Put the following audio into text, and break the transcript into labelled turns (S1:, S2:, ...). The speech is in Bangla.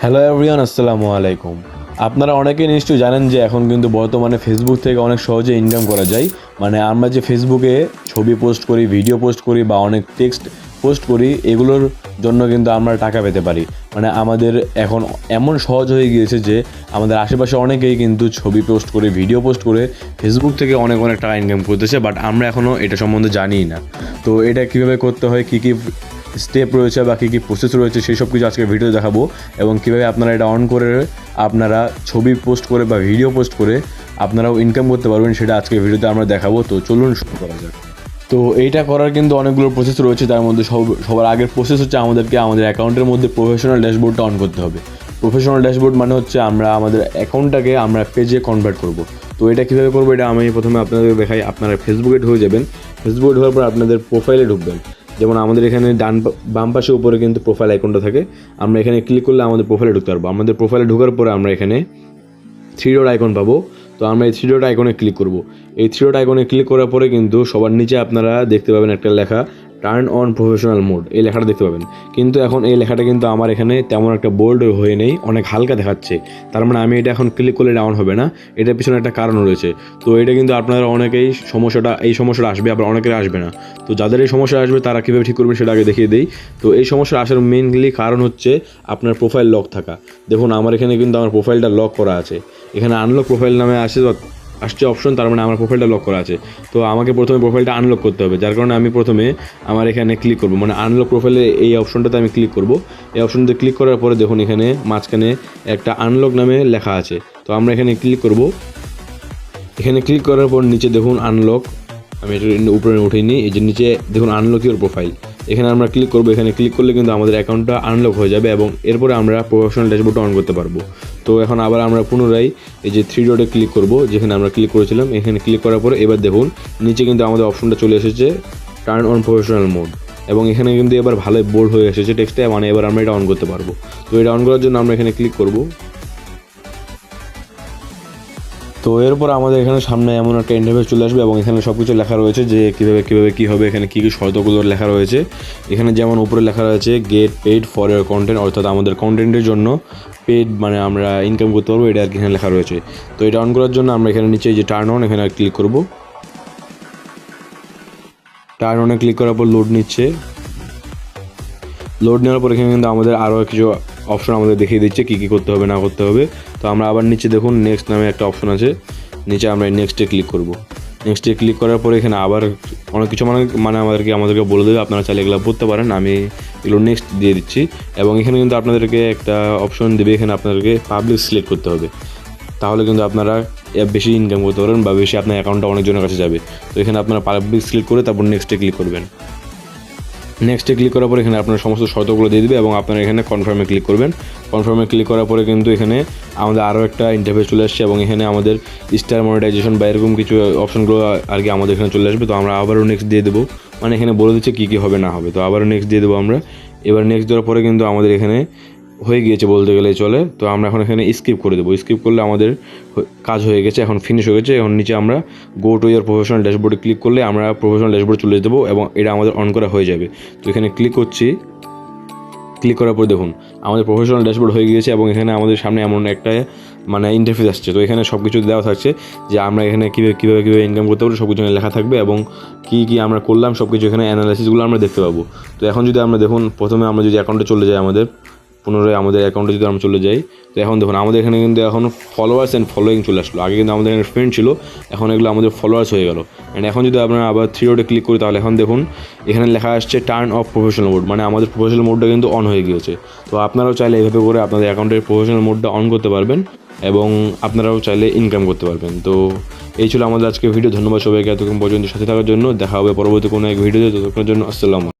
S1: হ্যালো এভরিওয়ান, আসসালামু আলাইকুম। আপনারা অনেকেই নিশ্চয়ই জানেন যে এখন কিন্তু বর্তমানে ফেসবুক থেকে অনেক সহজে ইনকাম করা যায়। মানে আমরা যে ফেসবুকে ছবি পোস্ট করি, ভিডিও পোস্ট করি বা অনেক টেক্সট পোস্ট করি, এগুলোর জন্য কিন্তু আমরা টাকা পেতে পারি। মানে আমাদের এখন এমন সহজ হয়ে গিয়েছে যে আমাদের আশেপাশে অনেকেই কিন্তু ছবি পোস্ট করে, ভিডিও পোস্ট করে ফেসবুক থেকে অনেক অনেক টাকা ইনকাম করতেছে, বাট আমরা এখনও এটা সম্বন্ধে জানিই না। তো এটা কীভাবে করতে হয়, কী কী স্টেপ রয়েছে বা কী কী প্রসেস রয়েছে, সেই সব কিছু আজকে ভিডিও দেখাবো। এবং কীভাবে আপনারা এটা অন করে আপনারা ছবি পোস্ট করে বা ভিডিও পোস্ট করে আপনারাও ইনকাম করতে পারবেন, সেটা আজকে ভিডিওতে আমরা দেখাবো। তো চলুন শুরু করা যাক। তো এইটা করার কিন্তু অনেকগুলো প্রসেস রয়েছে। তার মধ্যে সবার আগের প্রসেস হচ্ছে আমাদেরকে আমাদের অ্যাকাউন্টের মধ্যে প্রফেশনাল ড্যাশবোর্ডটা অন করতে হবে। প্রফেশনাল ড্যাশবোর্ড মানে হচ্ছে আমরা আমাদের অ্যাকাউন্টটাকে আমরা পেজে কনভার্ট করব। তো এটা কীভাবে করবো, এটা আমি প্রথমে আপনাদের দেখাই। আপনারা ফেসবুকে ঢুকে যাবেন। ফেসবুকে ঢোকার পর আপনাদের প্রোফাইলে ঢুকবেন। যেমন আমাদের এখানে বাম পাশে উপরে কিন্তু প্রোফাইল আইকনটা থাকে। আমরা এখানে ক্লিক করলে আমাদের প্রোফাইলে ঢুকতে পারবো। আমাদের প্রোফাইলে ঢোকার পরে আমরা এখানে থ্রি ডট আইকন পাবো। তো আমরা এই থ্রি ডট আইকনে ক্লিক করব। এই থ্রি ডট আইকনে ক্লিক করার পরে কিন্তু সবার নিচে আপনারা দেখতে পাবেন একটা লেখা, টার্ন অন প্রফেশনাল মোড। এই লেখাটা দেখতে পাবেন। কিন্তু এখন এই লেখাটা কিন্তু আমার এখানে তেমন একটা বোল্ড হয়ে নেই, অনেক হালকা দেখাচ্ছে। তার মানে আমি এটা এখন ক্লিক করলে ডাউন হবে না। এটার পিছনে একটা কারণ রয়েছে। তো এটা কিন্তু আপনারা অনেকেই এই সমস্যাটা আসবে, আবার অনেকের আসবে না। তো যাদের এই সমস্যা আসবে তারা কীভাবে ঠিক করবেন সেটা আগে দেখিয়ে দিই। তো এই সমস্যা আসার মেইনলি কারণ হচ্ছে আপনার প্রোফাইল লক থাকা। দেখুন আমার এখানে কিন্তু আমার প্রোফাইলটা লক করা আছে। এখানে আনলক প্রোফাইল নামে আসছে অপশন, তার মানে আমার প্রোফাইলটা লক করা আছে। তো আমাকে প্রথমে প্রোফাইলটা আনলক করতে হবে, যার কারণে আমি প্রথমে আমার এখানে ক্লিক করব। মানে আনলক প্রোফাইলে এই অপশনটাতে আমি ক্লিক করব। এই অপশনটাতে ক্লিক করার পরে দেখুন এখানে মাঝখানে একটা আনলক নামে লেখা আছে। তো আমরা এখানে ক্লিক করব। এখানে ক্লিক করার পর নিচে দেখুন আনলক, আমি এটা উপরে উঠিনি, এই যে নিচে দেখুন আনলক ইউর প্রোফাইল। এখানে আমরা ক্লিক করবো। এখানে ক্লিক করলে কিন্তু আমাদের অ্যাকাউন্টটা আনলক হয়ে যাবে এবং এরপরে আমরা প্রফেশনাল ড্যাশবোর্ডটা অন করতে পারবো। তো এখন আবার আমরা পুনরায় এই যে থ্রি ডটে ক্লিক করব, যেখানে আমরা ক্লিক করেছিলাম। এখানে ক্লিক করার পরে এবার দেখুন নিচে কিন্তু আমাদের অপশনটা চলে এসেছে, টার্ন অন প্রফেশনাল মোড। এবং এখানে কিন্তু এবার ভালোই বোল্ড হয়ে এসেছে টেক্সটে, মানে এবার আমরা এটা অন করতে পারবো। তো এটা অন করার জন্য আমরা এখানে ক্লিক করব। তো এরপর আমাদের এখানে সামনে এমন একটা ইন্টারফেস চলে আসবে এবং এখানে সব কিছু লেখা রয়েছে যে কীভাবে কী হবে, এখানে কী কী শর্তগুলো লেখা রয়েছে। এখানে যেমন উপরে লেখা রয়েছে gate paid for year content, অর্থাৎ আমাদের কন্টেন্টের জন্য পেইড মানে আমরা ইনকাম করতে পারবো, এটা আর কি এখানে লেখা রয়েছে। তো এটা অন করার জন্য আমরা এখানে নিচে যে টার্ন অন, এখানে ক্লিক করব। টার্ন অনে ক্লিক করার পর লোড নিচ্ছে। লোড নেওয়ার পর এখানে কিন্তু আমাদের আরও কিছু অপশন আমাদের দেখিয়ে দিচ্ছে কী কী করতে হবে না করতে হবে। তো আমরা আবার নিচে দেখুন নেক্সট নামে একটা অপশন আছে, নিচে আমরা নেক্সটে ক্লিক করব। নেক্সটে ক্লিক করার পরে এখানে আবার অনেক কিছু আমাদেরকে বলে দেবে, আপনারা চাইলে এগুলো পড়তে পারেন। আমি এগুলো নেক্সট দিয়ে দিচ্ছি। এবং এখানে কিন্তু আপনাদেরকে একটা অপশন দেবে, এখানে আপনাদেরকে পাবলিক সিলেক্ট করতে হবে। তাহলে কিন্তু আপনারা বেশি ইনকাম করতে পারবেন বা বেশি আপনার অ্যাকাউন্টটা অনেকজনের কাছে যাবে। তো এখানে আপনারা পাবলিক সিলেক্ট করে তারপর নেক্সটে ক্লিক করবেন। নেক্সটে ক্লিক করার পরে এখানে আপনার সমস্ত শর্তগুলো দিয়ে দেবে এবং আপনারা এখানে কনফার্মে ক্লিক করবেন। কনফার্মে ক্লিক করার পরে কিন্তু এখানে আমাদের আরও একটা ইন্টারফেস চলে আসছে এবং এখানে আমাদের স্টার মনিটাইজেশন বা এরকম কিছু অপশনগুলো আর কি আমাদের এখানে চলে আসবে। তো আমরা আবারও নেক্সট দিয়ে দেবো, মানে এখানে বলে দিচ্ছে কী কী হবে না হবে। তো আবারও নেক্সট দিয়ে দেবো আমরা। এবার নেক্সট দেওয়ার পরে কিন্তু আমাদের এখানে হয়ে গিয়েছে বলতে গেলে চলে। তো আমরা এখন এখানে স্কিপ করে দেবো। স্কিপ করলে আমাদের কাজ হয়ে গেছে, এখন ফিনিশ হয়ে গেছে। এখন নিচে আমরা গো টু ইয়ার প্রফেশনাল ড্যাশবোর্ডে ক্লিক করলে আমরা প্রফেশনাল ড্যাশবোর্ড চলে দেবো এবং এটা আমাদের অন করা হয়ে যাবে। তো এখানে ক্লিক করছি। ক্লিক করার পর দেখুন আমাদের প্রফেশনাল ড্যাশবোর্ড হয়ে গিয়েছে এবং এখানে আমাদের সামনে এমন একটা মানে ইন্টারফেস আসছে। তো এখানে সব কিছু দেওয়া থাকছে যে আমরা এখানে কীভাবে ইনকাম করতে পারবো, সব কিছু লেখা থাকবে এবং কী আমরা করলাম সব কিছু এখানে অ্যানালাইসিসগুলো আমরা দেখতে পাবো। তো এখন যদি আমরা দেখুন, প্রথমে আমরা যদি অ্যাকাউন্টে চলে যাই, পুনরায় আমাদের অ্যাকাউন্টে যদি আমরা চলে যাই, তো এখন দেখুন আমাদের এখানে কিন্তু এখন ফলোয়ার্স অ্যান্ড ফলোয়িং চলে আসলো। আগে কিন্তু আমাদের এখানে ফ্রেন্ড ছিল, এখন এগুলো আমাদের ফলোয়ার্স হয়ে গেল। অ্যান্ড এখন যদি আমরা আবার থ্রি ডটে ক্লিক করি, তাহলে এখন দেখুন এখানে লেখা আসছে টার্ন অফ প্রফেশনাল মোড, মানে আমাদের প্রফেশনাল মোডটা কিন্তু অন হয়ে গিয়েছে। তো আপনারাও চাইলে এইভাবে করে আপনাদের অ্যাকাউন্টের প্রফেশনাল মোডটা অন করতে পারবেন এবং আপনারাও চাইলে ইনকাম করতে পারবেন। তো এই ছিল আমাদের আজকে ভিডিও। ধন্যবাদ সবাইকে এতক্ষণ পর্যন্ত সাথে থাকার জন্য। দেখা হবে পরবর্তী কোনো এক ভিডিওতে। ততক্ষণের জন্য আসসালামু আলাইকুম।